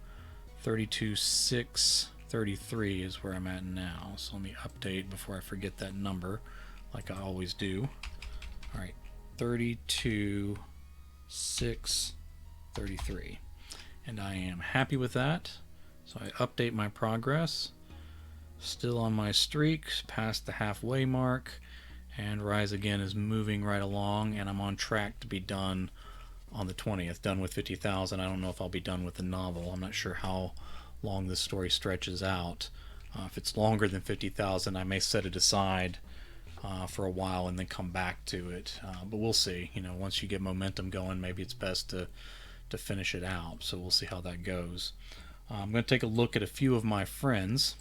32,633 is where I'm at now. So let me update before I forget that number, like I always do. All right, 32,633, and I am happy with that. So I update my progress. Still on my streak, past the halfway mark, and Rise Again is moving right along, and I'm on track to be done on the 20th, done with 50,000. I don't know if I'll be done with the novel. I'm not sure how long this story stretches out. If it's longer than 50,000, I may set it aside for a while and then come back to it. But we'll see. You know, once you get momentum going, maybe it's best to finish it out. So we'll see how that goes. I'm going to take a look at a few of my friends.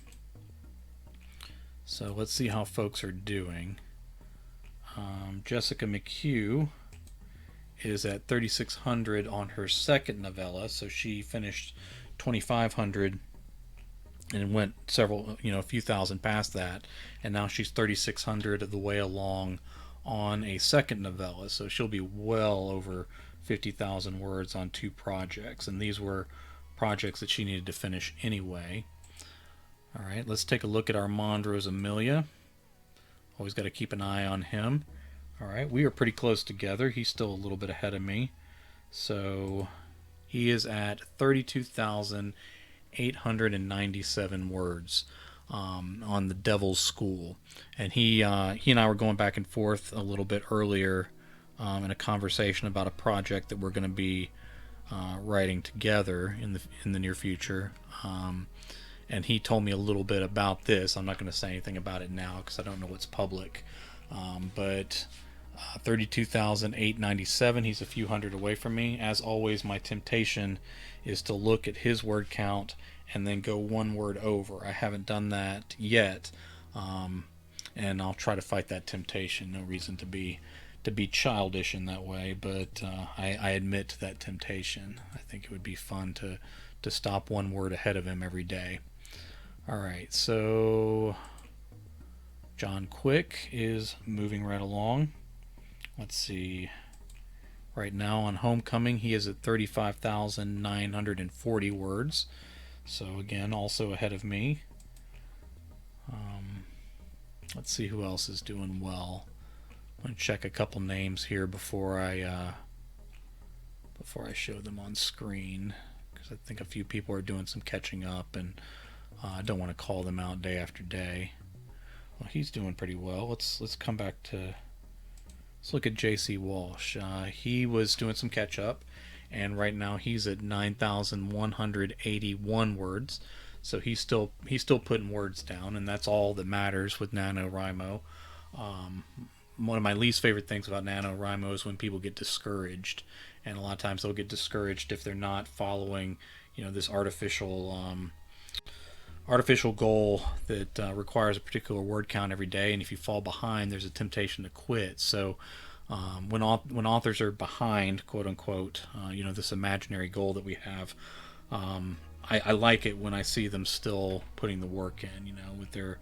So let's see how folks are doing. Jessica McHugh is at 3,600 on her second novella, so she finished 2,500 and went a few thousand past that, and now she's 3,600 of the way along on a second novella, so she'll be well over 50,000 words on 2 projects, and these were projects that she needed to finish anyway. All right, let's take a look at Armand Rosamilia. Always got to keep an eye on him. All right, we are pretty close together. He's still a little bit ahead of me. So he is at 32,897 words on The Devil's School. And he and I were going back and forth a little bit earlier in a conversation about a project that we're going to be writing together in the near future. And he told me a little bit about this. I'm not going to say anything about it now because I don't know what's public. But 32,897, he's a few hundred away from me. As always, my temptation is to look at his word count and then go one word over. I haven't done that yet, and I'll try to fight that temptation. No reason to be childish in that way, but I admit to that temptation. I think it would be fun to stop one word ahead of him every day. All right, so John Quick is moving right along. Let's see. Right now on Homecoming, he is at 35,940 words. So again, also ahead of me. Let's see who else is doing well. I'm going to check a couple names here before I show them on screen, because I think a few people are doing some catching up, and I don't want to call them out day after day. Well, he's doing pretty well. Let's come back to. Let's look at J.C. Walsh. He was doing some catch up, and right now he's at 9,181 words. So he's still putting words down, and that's all that matters with NaNoWriMo. one of my least favorite things about NaNoWriMo is when people get discouraged, and a lot of times they'll get discouraged if they're not following, this artificial goal that requires a particular word count every day, and if you fall behind, there's a temptation to quit. So when authors are behind, quote unquote, this imaginary goal that we have, I like it when I see them still putting the work in. With a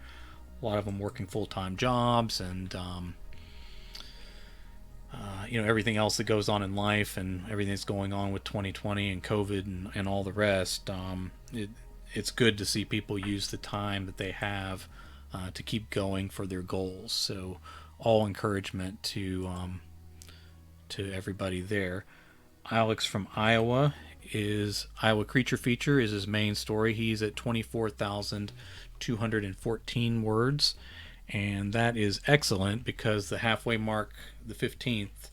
lot of them working full-time jobs, and everything else that goes on in life, and everything that's going on with 2020 and COVID and all the rest. It's good to see people use the time that they have to keep going for their goals. So all encouragement to everybody there. Alex from Iowa Iowa Creature Feature is his main story. He's at 24,214 words, and that is excellent because the halfway mark, the 15th,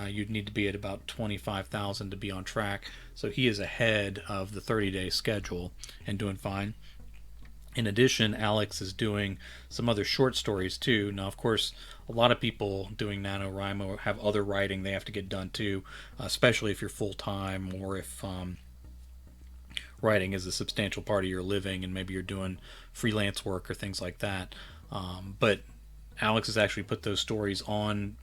you'd need to be at about 25,000 to be on track. So he is ahead of the 30-day schedule and doing fine. In addition, Alex is doing some other short stories too. Now, of course, a lot of people doing NaNoWriMo have other writing they have to get done too, especially if you're full-time, or if writing is a substantial part of your living and maybe you're doing freelance work or things like that. But Alex has actually put those stories on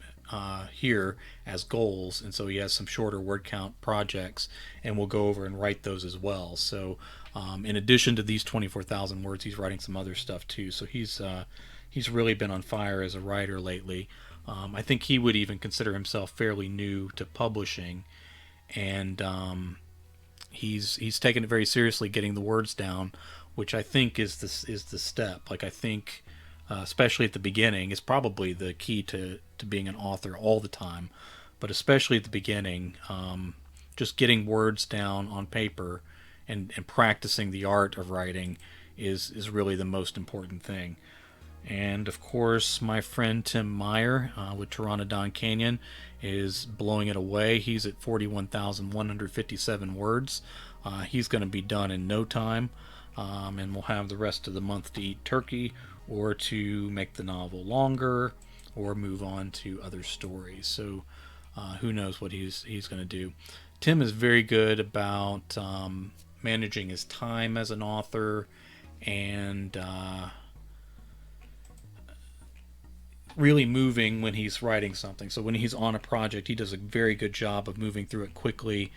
here as goals, and so he has some shorter word count projects, and we'll go over and write those as well. So in addition to these 24,000 words, he's writing some other stuff too. So he's really been on fire as a writer lately. I think he would even consider himself fairly new to publishing, and he's taken it very seriously, getting the words down, which I think is the step. Like, I think especially at the beginning, is probably the key to being an author all the time, but especially at the beginning, just getting words down on paper and practicing the art of writing is really the most important thing. And of course, my friend Tim Meyer with Pteranodon Canyon is blowing it away. He's at 41,157 words. He's going to be done in no time, and we'll have the rest of the month to eat turkey, or to make the novel longer, or move on to other stories. So who knows what he's going to do. Tim is very good about managing his time as an author, and really moving when he's writing something. So when he's on a project, he does a very good job of moving through it quickly,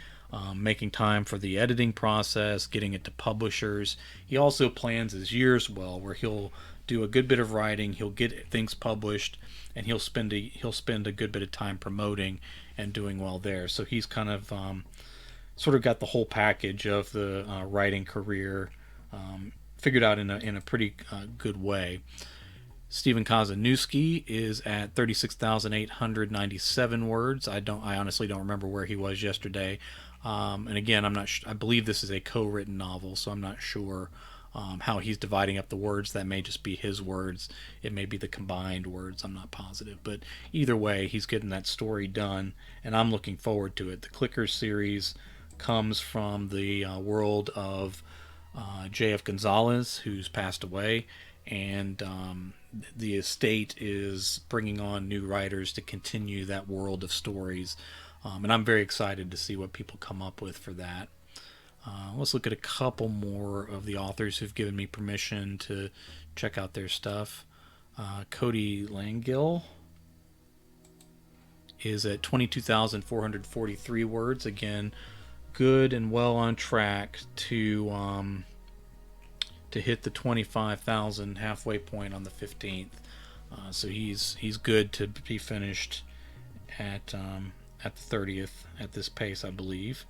making time for the editing process, getting it to publishers. He also plans his years well, where he'll do a good bit of writing, he'll get things published, and he'll spend a good bit of time promoting and doing well there. So he's kind of sort of got the whole package of the writing career figured out in a pretty good way. Stephen Kazanewski is at 36,897 words. I honestly don't remember where he was yesterday. And again, I'm not I believe this is a co-written novel, so I'm not sure how he's dividing up the words. That may just be his words. It may be the combined words. I'm not positive. But either way, he's getting that story done, and I'm looking forward to it. The Clicker series comes from the world of J.F. Gonzalez, who's passed away, and the estate is bringing on new writers to continue that world of stories. And I'm very excited to see what people come up with for that. Let's look at a couple more of the authors who've given me permission to check out their stuff. Cody Langill is at 22,443 words. Again, good and well on track to hit the 25,000 halfway point on the 15th. So he's good to be finished at the 30th at this pace, I believe.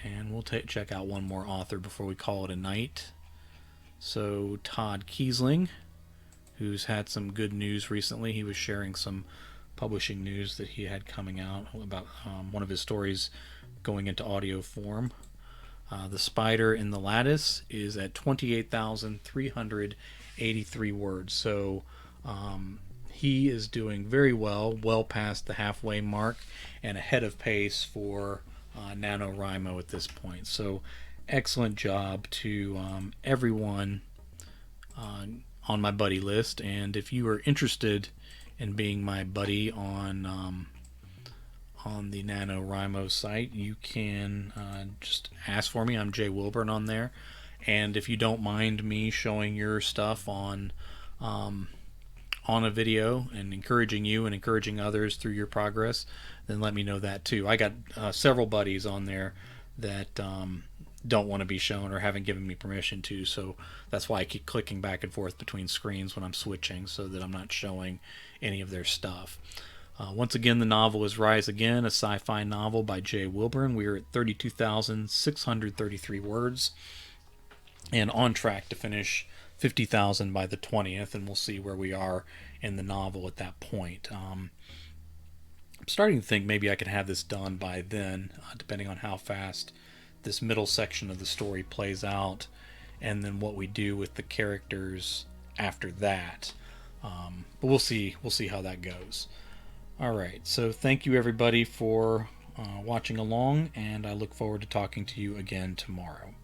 And we'll check out one more author before we call it a night. So Todd Kiesling, who's had some good news recently. He was sharing some publishing news that he had coming out about one of his stories going into audio form. The Spider in the Lattice is at 28,383 words. So he is doing very well past the halfway mark, and ahead of pace for NaNoWriMo at this point. So excellent job to everyone on my buddy list. And if you are interested and being my buddy on the NaNoWriMo site, you can just ask for me. I'm Jay Wilburn on there. And if you don't mind me showing your stuff on a video and encouraging you and encouraging others through your progress, then let me know that too. I got several buddies on there that don't want to be shown or haven't given me permission to, so that's why I keep clicking back and forth between screens when I'm switching, so that I'm not showing any of their stuff. Once again, the novel is Rise Again, a sci-fi novel by Jay Wilburn. We are at 32,633 words and on track to finish 50,000 by the 20th, and we'll see where we are in the novel at that point. I'm starting to think maybe I could have this done by then, depending on how fast this middle section of the story plays out, and then what we do with the characters after that. But we'll see how that goes. Alright, so thank you everybody for watching along, and I look forward to talking to you again tomorrow.